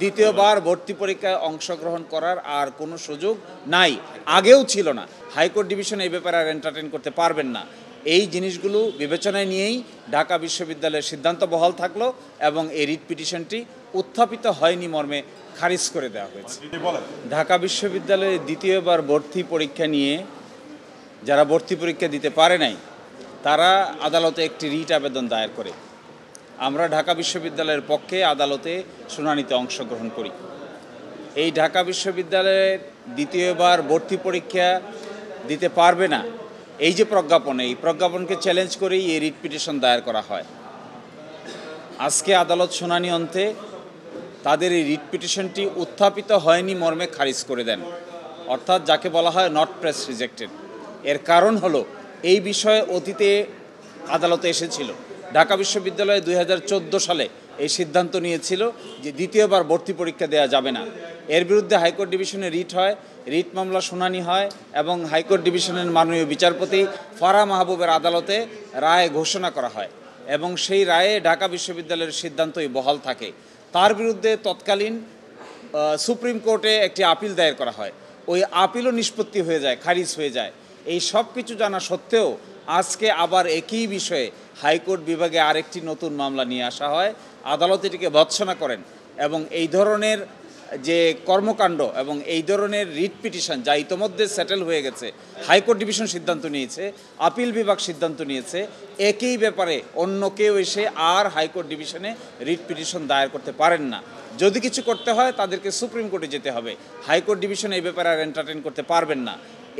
দ্বিতীয়বার ভর্তি পরীক্ষায় অংশগ্রহণ করার আর কোনো সুযোগ নাই, আগেও ছিল না। হাইকোর্ট ডিভিশন এই ব্যাপারে আর এন্টারটেইন করতে পারবেন না। এই জিনিসগুলো বিবেচনায় নিয়েই ঢাকা বিশ্ববিদ্যালয়ের সিদ্ধান্ত বহাল থাকলো এবং এই রিট পিটিশনটি উত্থাপিত হয়নি মর্মে খারিজ করে দেওয়া হয়েছে। ঢাকা বিশ্ববিদ্যালয়ে দ্বিতীয়বার ভর্তি পরীক্ষা নিয়ে যারা ভর্তি পরীক্ষা দিতে পারে নাই তারা আদালতে একটি রিট আবেদন দায়ের করে। আমরা ঢাকা বিশ্ববিদ্যালয়ের পক্ষে আদালতে শুনানিতে অংশগ্রহণ করি। এই ঢাকা বিশ্ববিদ্যালয়ের দ্বিতীয়বার ভর্তি পরীক্ষা দিতে পারবে না এই যে প্রজ্ঞাপন, এই প্রজ্ঞাপনকে চ্যালেঞ্জ করেই এই রিট পিটিশন দায়ের করা হয়। আজকে আদালত শুনানি অন্তে তাদের এই রিট পিটিশনটি উত্থাপিত হয়নি মর্মে খারিজ করে দেন, অর্থাৎ যাকে বলা হয় নট প্রেস রিজেক্টেড। এর কারণ হলো এই বিষয়ে অতীতে আদালতে এসেছিল। ঢাকা বিশ্ববিদ্যালয়ে 2014 সালে এই সিদ্ধান্ত নিয়েছিল যে দ্বিতীয়বার ভর্তি পরীক্ষা দেওয়া যাবে না। এর বিরুদ্ধে হাইকোর্ট ডিভিশনে রিট হয়, রিট মামলা শুনানি হয় এবং হাইকোর্ট ডিভিশনের মাননীয় বিচারপতি ফারাহ মাহবুবের আদালতে রায় ঘোষণা করা হয় এবং সেই রায়ে ঢাকা বিশ্ববিদ্যালয়ের সিদ্ধান্তই বহাল থাকে। তার বিরুদ্ধে তৎকালীন সুপ্রিম কোর্টে একটি আপিল দায়ের করা হয়। ওই আপিলও নিষ্পত্তি হয়ে যায়, খারিজ হয়ে যায়। এই সব কিছু জানা সত্ত্বেও আজকে আবার একই বিষয়ে হাইকোর্ট বিভাগে আরেকটি নতুন মামলা নিয়ে আসা হয়। আদালত এটিকে ভৎসনা করেন এবং এই ধরনের যে কর্মকাণ্ড এবং এই ধরনের রিট পিটিশন যা ইতোমধ্যে সেটেল হয়ে গেছে, হাইকোর্ট ডিভিশন সিদ্ধান্ত নিয়েছে, আপিল বিভাগ সিদ্ধান্ত নিয়েছে, একই ব্যাপারে অন্য কেউ এসে আর হাইকোর্ট ডিভিশনে রিট পিটিশন দায়ের করতে পারেন না। যদি কিছু করতে হয় তাদেরকে সুপ্রিম কোর্টে যেতে হবে। হাইকোর্ট ডিভিশন এই ব্যাপারে আর এন্টারটেইন করতে পারবেন না।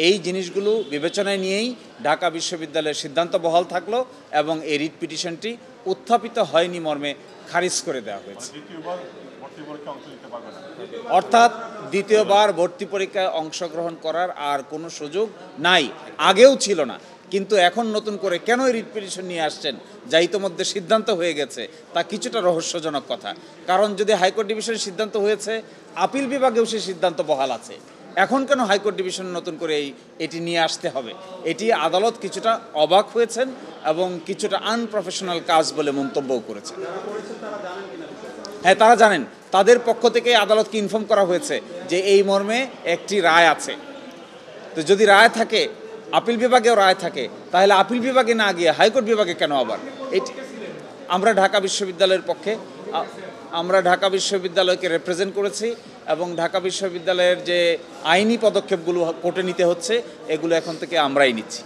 এই জিনিসগুলো বিবেচনায় নিয়েই ঢাকা বিশ্ববিদ্যালয়ের সিদ্ধান্ত বহাল থাকলো এবং এই রিট পিটিশনটি উত্থাপিত হয়নি মর্মে খারিজ করে দেওয়া হয়েছে। অর্থাৎ দ্বিতীয়বার ভর্তি পরীক্ষায় অংশগ্রহণ করার আর কোনো সুযোগ নাই, আগেও ছিল না। কিন্তু এখন নতুন করে কেন রিট পিটিশন নিয়ে আসছেন যা ইতোমধ্যে সিদ্ধান্ত হয়ে গেছে, তা কিছুটা রহস্যজনক কথা। কারণ যদি হাইকোর্ট ডিভিশনের সিদ্ধান্ত হয়েছে, আপিল বিভাগেও সেই সিদ্ধান্ত বহাল আছে, এখন কেন হাইকোর্ট ডিভিশন নতুন করে এটি নিয়ে আসতে হবে? এটি আদালত কিছুটা অবাক হয়েছেন এবং কিছুটা আনপ্রফেশনাল কাজ বলে মন্তব্যও করেছেন। হ্যাঁ, তারা জানেন, তাদের পক্ষ থেকে আদালতকে ইনফর্ম করা হয়েছে যে এই মর্মে একটি রায় আছে। তো যদি রায় থাকে, আপিল বিভাগেও রায় থাকে, তাহলে আপিল বিভাগে না গিয়ে হাইকোর্ট বিভাগে কেন আবার? এটি আমরা ঢাকা বিশ্ববিদ্যালয়ের পক্ষে, আমরা ঢাকা বিশ্ববিদ্যালয়কে রিপ্রেজেন্ট করেছি এবং ঢাকা বিশ্ববিদ্যালয়ের যে আইনি পদক্ষেপগুলো কোর্টে নিতে হচ্ছে এগুলো এখন থেকে আমরাই নিচ্ছি।